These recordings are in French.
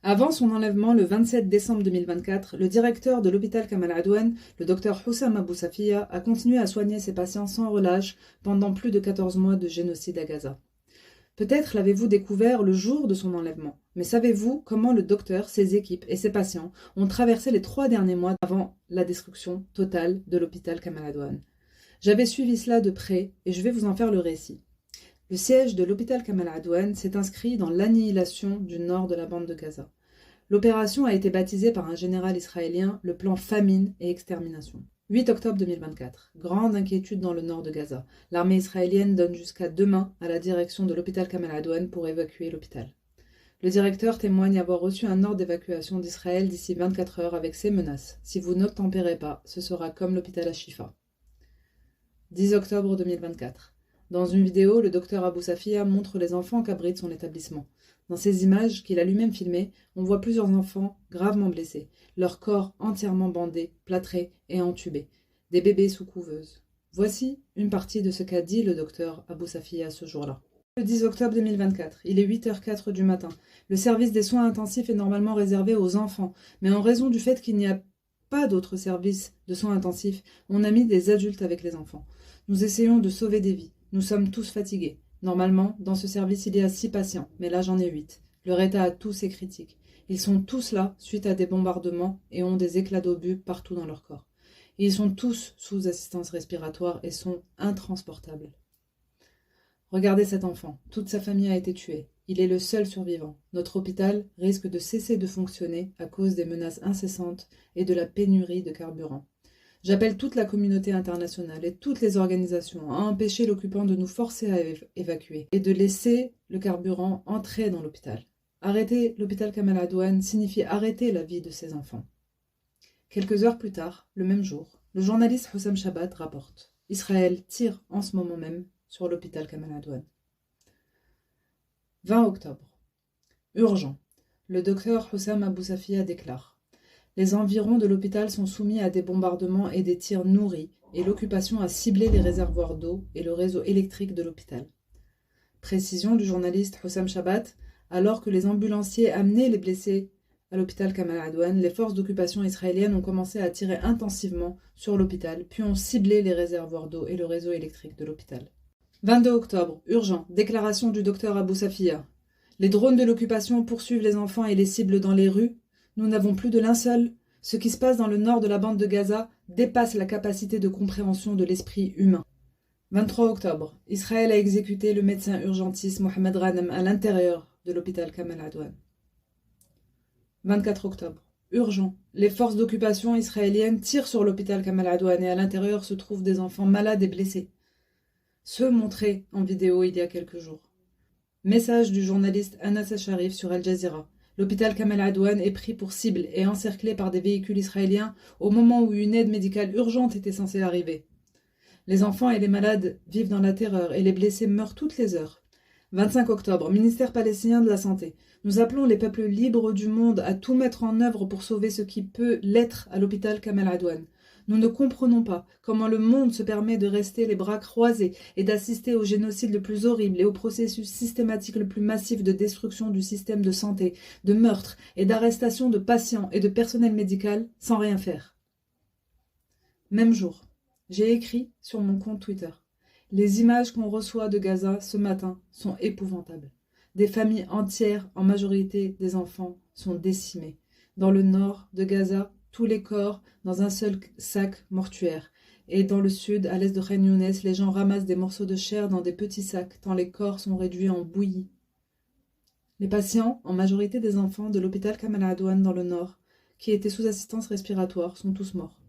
Avant son enlèvement le 27 décembre 2024, le directeur de l'hôpital Kamal Adwan, le docteur Hussam Abou Safia, a continué à soigner ses patients sans relâche pendant plus de 14 mois de génocide à Gaza. Peut-être l'avez-vous découvert le jour de son enlèvement, mais savez-vous comment le docteur, ses équipes et ses patients ont traversé les 3 derniers mois avant la destruction totale de l'hôpital Kamal Adwan? J'avais suivi cela de près et je vais vous en faire le récit. Le siège de l'hôpital Kamal Adwan s'est inscrit dans l'annihilation du nord de la bande de Gaza. L'opération a été baptisée par un général israélien le plan famine et extermination. 8 octobre 2024. Grande inquiétude dans le nord de Gaza. L'armée israélienne donne jusqu'à demain à la direction de l'hôpital Kamal Adwan pour évacuer l'hôpital. Le directeur témoigne avoir reçu un ordre d'évacuation d'Israël d'ici 24 heures avec ces menaces. Si vous n'obtempérez pas, ce sera comme l'hôpital à Shifa. 10 octobre 2024. Dans une vidéo, le docteur Abou Safia montre les enfants qu'abrite son établissement. Dans ces images, qu'il a lui-même filmées, on voit plusieurs enfants gravement blessés, leur corps entièrement bandé, plâtré et entubé, des bébés sous couveuse. Voici une partie de ce qu'a dit le docteur Abou Safia ce jour-là. Le 10 octobre 2024, il est 8h04 du matin. Le service des soins intensifs est normalement réservé aux enfants, mais en raison du fait qu'il n'y a pas d'autres services de soins intensifs, on a mis des adultes avec les enfants. Nous essayons de sauver des vies. Nous sommes tous fatigués. Normalement, dans ce service, il y a 6 patients, mais là j'en ai 8. Leur état à tous est critique. Ils sont tous là suite à des bombardements et ont des éclats d'obus partout dans leur corps. Ils sont tous sous assistance respiratoire et sont intransportables. Regardez cet enfant. Toute sa famille a été tuée. Il est le seul survivant. Notre hôpital risque de cesser de fonctionner à cause des menaces incessantes et de la pénurie de carburant. J'appelle toute la communauté internationale et toutes les organisations à empêcher l'occupant de nous forcer à évacuer et de laisser le carburant entrer dans l'hôpital. Arrêter l'hôpital Kamal Adwan signifie arrêter la vie de ces enfants. Quelques heures plus tard, le même jour, le journaliste Hussam Shabbat rapporte « Israël tire en ce moment même sur l'hôpital Kamal Adwan ». 20 octobre. Urgent. Le docteur Hussam Abou Safia déclare « Les environs de l'hôpital sont soumis à des bombardements et des tirs nourris et l'occupation a ciblé les réservoirs d'eau et le réseau électrique de l'hôpital. » Précision du journaliste Hussam Shabbat, alors que les ambulanciers amenaient les blessés à l'hôpital Kamal Adwan, les forces d'occupation israéliennes ont commencé à tirer intensivement sur l'hôpital, puis ont ciblé les réservoirs d'eau et le réseau électrique de l'hôpital. 22 octobre, urgent, déclaration du docteur Abou Safia. Les drones de l'occupation poursuivent les enfants et les ciblent dans les rues. Nous n'avons plus de linceul. Ce qui se passe dans le nord de la bande de Gaza dépasse la capacité de compréhension de l'esprit humain. 23 octobre, Israël a exécuté le médecin urgentiste Mohamed Ghanem à l'intérieur de l'hôpital Kamal Adwan. 24 octobre, urgent, les forces d'occupation israéliennes tirent sur l'hôpital Kamal Adwan et à l'intérieur se trouvent des enfants malades et blessés. Ceux montrés en vidéo il y a quelques jours. Message du journaliste Anas Sharif sur Al Jazeera. L'hôpital Kamal Adwan est pris pour cible et encerclé par des véhicules israéliens au moment où une aide médicale urgente était censée arriver. Les enfants et les malades vivent dans la terreur et les blessés meurent toutes les heures. 25 octobre, ministère palestinien de la Santé. Nous appelons les peuples libres du monde à tout mettre en œuvre pour sauver ce qui peut l'être à l'hôpital Kamal Adwan. Nous ne comprenons pas comment le monde se permet de rester les bras croisés et d'assister au génocide le plus horrible et au processus systématique le plus massif de destruction du système de santé, de meurtre et d'arrestation de patients et de personnel médical sans rien faire. Même jour, j'ai écrit sur mon compte Twitter. Les images qu'on reçoit de Gaza ce matin sont épouvantables. Des familles entières, en majorité des enfants, sont décimées. Dans le nord de Gaza, tous les corps dans un seul sac mortuaire. Et dans le sud, à l'est de Khan Younes, les gens ramassent des morceaux de chair dans des petits sacs, tant les corps sont réduits en bouillie. Les patients, en majorité des enfants de l'hôpital Kamal Adwan dans le nord, qui étaient sous assistance respiratoire, sont tous morts,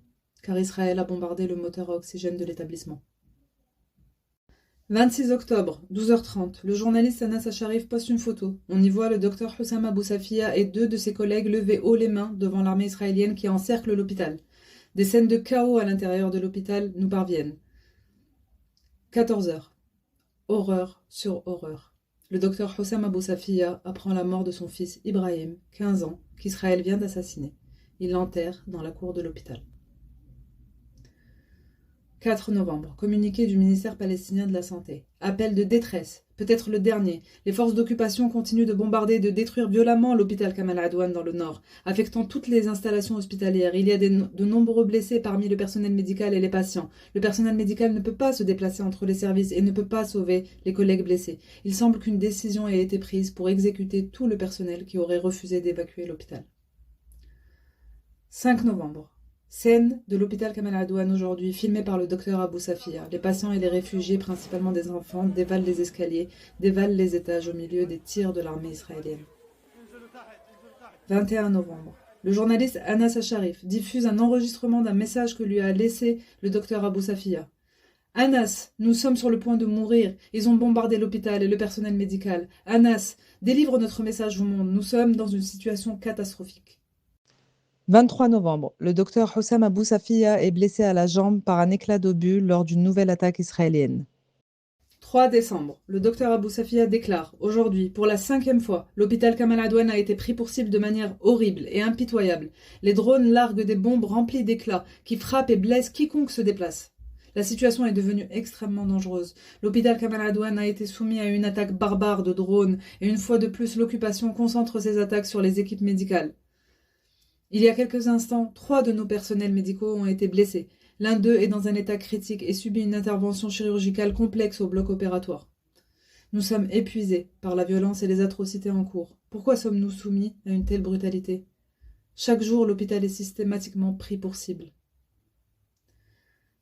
car Israël a bombardé le moteur à oxygène de l'établissement. 26 octobre, 12h30, le journaliste Anas Sharif poste une photo. On y voit le docteur Hussam Abou Safia et 2 de ses collègues lever haut les mains devant l'armée israélienne qui encercle l'hôpital. Des scènes de chaos à l'intérieur de l'hôpital nous parviennent. 14h. Horreur sur horreur. Le docteur Hussam Abou Safia apprend la mort de son fils Ibrahim, 15 ans, qu'Israël vient d'assassiner. Il l'enterre dans la cour de l'hôpital. 4 novembre, communiqué du ministère palestinien de la Santé. Appel de détresse. peut-être le dernier. Les forces d'occupation continuent de bombarder et de détruire violemment l'hôpital Kamal Adwan dans le nord, affectant toutes les installations hospitalières. Il y a de nombreux blessés parmi le personnel médical et les patients. Le personnel médical ne peut pas se déplacer entre les services et ne peut pas sauver les collègues blessés. Il semble qu'une décision ait été prise pour exécuter tout le personnel qui aurait refusé d'évacuer l'hôpital. 5 novembre. Scène de l'hôpital Kamal Adwan aujourd'hui, filmée par le docteur Abou Safia. Les patients et les réfugiés, principalement des enfants, dévalent les escaliers, dévalent les étages au milieu des tirs de l'armée israélienne. 21 novembre. Le journaliste Anas Asharif diffuse un enregistrement d'un message que lui a laissé le docteur Abou Safia. Anas, nous sommes sur le point de mourir. Ils ont bombardé l'hôpital et le personnel médical. Anas, délivre notre message au monde. Nous sommes dans une situation catastrophique. 23 novembre, le docteur Hussam Abou Safia est blessé à la jambe par un éclat d'obus lors d'une nouvelle attaque israélienne. 3 décembre, le docteur Abou Safia déclare « Aujourd'hui, pour la 5e fois, l'hôpital Kamal Adwan a été pris pour cible de manière horrible et impitoyable. Les drones larguent des bombes remplies d'éclats qui frappent et blessent quiconque se déplace. La situation est devenue extrêmement dangereuse. L'hôpital Kamal Adwan a été soumis à une attaque barbare de drones et une fois de plus, l'occupation concentre ses attaques sur les équipes médicales. Il y a quelques instants, 3 de nos personnels médicaux ont été blessés. L'un d'eux est dans un état critique et subit une intervention chirurgicale complexe au bloc opératoire. Nous sommes épuisés par la violence et les atrocités en cours. Pourquoi sommes-nous soumis à une telle brutalité? Chaque jour, l'hôpital est systématiquement pris pour cible.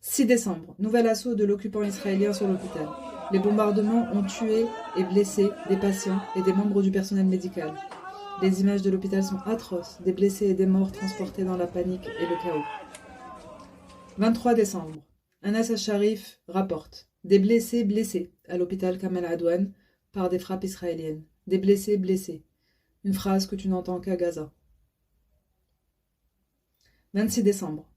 6 décembre, nouvel assaut de l'occupant israélien sur l'hôpital. Les bombardements ont tué et blessé des patients et des membres du personnel médical. Les images de l'hôpital sont atroces, des blessés et des morts transportés dans la panique et le chaos. 23 décembre, Anas Asharif rapporte « Des blessés à l'hôpital Kamal Adwan par des frappes israéliennes. Des blessés. Une phrase que tu n'entends qu'à Gaza. » 26 décembre,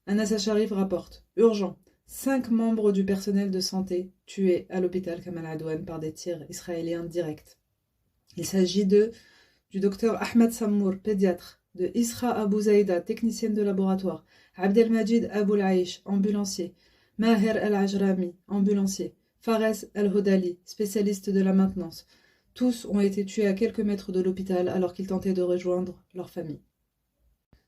Anas Asharif rapporte « Urgent, 5 membres du personnel de santé tués à l'hôpital Kamal Adwan par des tirs israéliens directs. Il s'agit du docteur Ahmed Sammour, pédiatre, de Isra Abou Zaïda, technicienne de laboratoire, Abdelmajid Abou Laïch, ambulancier, Maher El-Ajrami, ambulancier, Fares El-Hodali, spécialiste de la maintenance. Tous ont été tués à quelques mètres de l'hôpital alors qu'ils tentaient de rejoindre leur famille.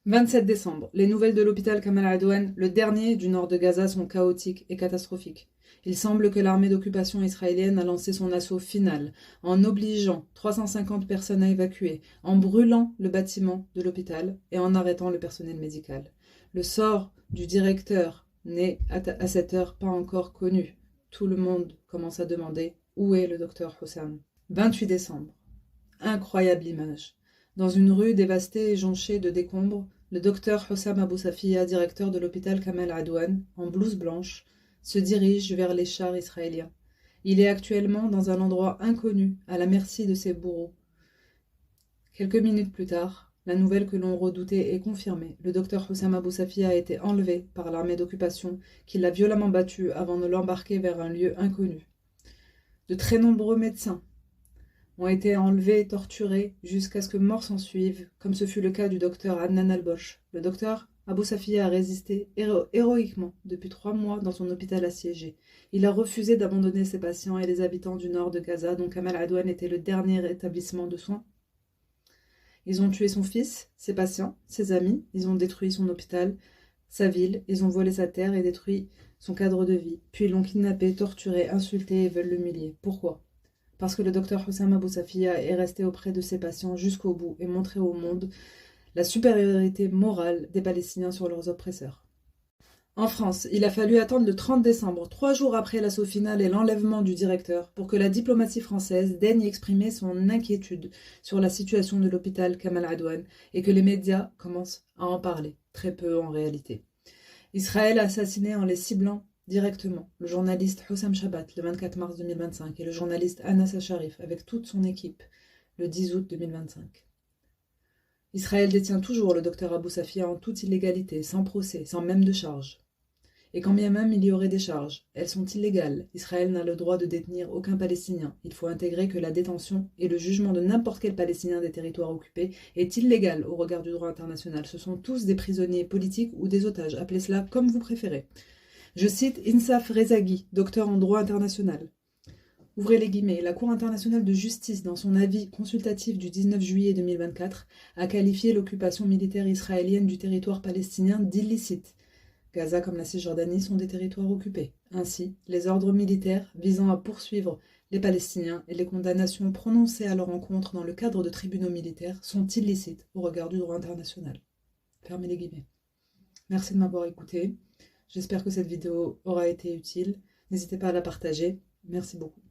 27 décembre, les nouvelles de l'hôpital Kamal Adwan, le dernier du nord de Gaza, sont chaotiques et catastrophiques. Il semble que l'armée d'occupation israélienne a lancé son assaut final, en obligeant 350 personnes à évacuer, en brûlant le bâtiment de l'hôpital et en arrêtant le personnel médical. Le sort du directeur n'est à cette heure pas encore connu. Tout le monde commence à demander où est le docteur Hussam. 28 décembre. Incroyable image. Dans une rue dévastée et jonchée de décombres, le docteur Hussam Abou Safia, directeur de l'hôpital Kamal Adwan, en blouse blanche, se dirige vers les chars israéliens. Il est actuellement dans un endroit inconnu, à la merci de ses bourreaux. Quelques minutes plus tard, la nouvelle que l'on redoutait est confirmée. Le docteur Hussam Abou Safia a été enlevé par l'armée d'occupation qui l'a violemment battu avant de l'embarquer vers un lieu inconnu. De très nombreux médecins ont été enlevés et torturés jusqu'à ce que mort s'en suive, comme ce fut le cas du docteur Adnan Al-Bosch. Le docteur Abou Safia a résisté héroïquement depuis 3 mois dans son hôpital assiégé. Il a refusé d'abandonner ses patients et les habitants du nord de Gaza, dont Kamal Adwan était le dernier établissement de soins. Ils ont tué son fils, ses patients, ses amis, ils ont détruit son hôpital, sa ville, ils ont volé sa terre et détruit son cadre de vie. Puis ils l'ont kidnappé, torturé, insulté et veulent l'humilier. Pourquoi ? Parce que le docteur Hussam Abou Safia est resté auprès de ses patients jusqu'au bout et montré au monde la supériorité morale des Palestiniens sur leurs oppresseurs. En France, il a fallu attendre le 30 décembre, 3 jours après l'assaut final et l'enlèvement du directeur, pour que la diplomatie française daigne exprimer son inquiétude sur la situation de l'hôpital Kamal Adwan et que les médias commencent à en parler, très peu en réalité. Israël a assassiné en les ciblant directement le journaliste Hossam Chabat le 24 mars 2025 et le journaliste Anas Asharif avec toute son équipe le 10 août 2025. Israël détient toujours le docteur Abou Safia en toute illégalité, sans procès, sans même de charge. Et quand bien même il y aurait des charges, elles sont illégales. Israël n'a le droit de détenir aucun Palestinien. Il faut intégrer que la détention et le jugement de n'importe quel Palestinien des territoires occupés est illégal au regard du droit international. Ce sont tous des prisonniers politiques ou des otages, appelez cela comme vous préférez. Je cite Insaf Rezaghi, docteur en droit international. Ouvrez les guillemets, la Cour internationale de justice, dans son avis consultatif du 19 juillet 2024, a qualifié l'occupation militaire israélienne du territoire palestinien d'illicite. Gaza comme la Cisjordanie sont des territoires occupés. Ainsi, les ordres militaires visant à poursuivre les Palestiniens et les condamnations prononcées à leur encontre dans le cadre de tribunaux militaires sont illicites au regard du droit international. Fermez les guillemets. Merci de m'avoir écouté. J'espère que cette vidéo aura été utile. N'hésitez pas à la partager. Merci beaucoup.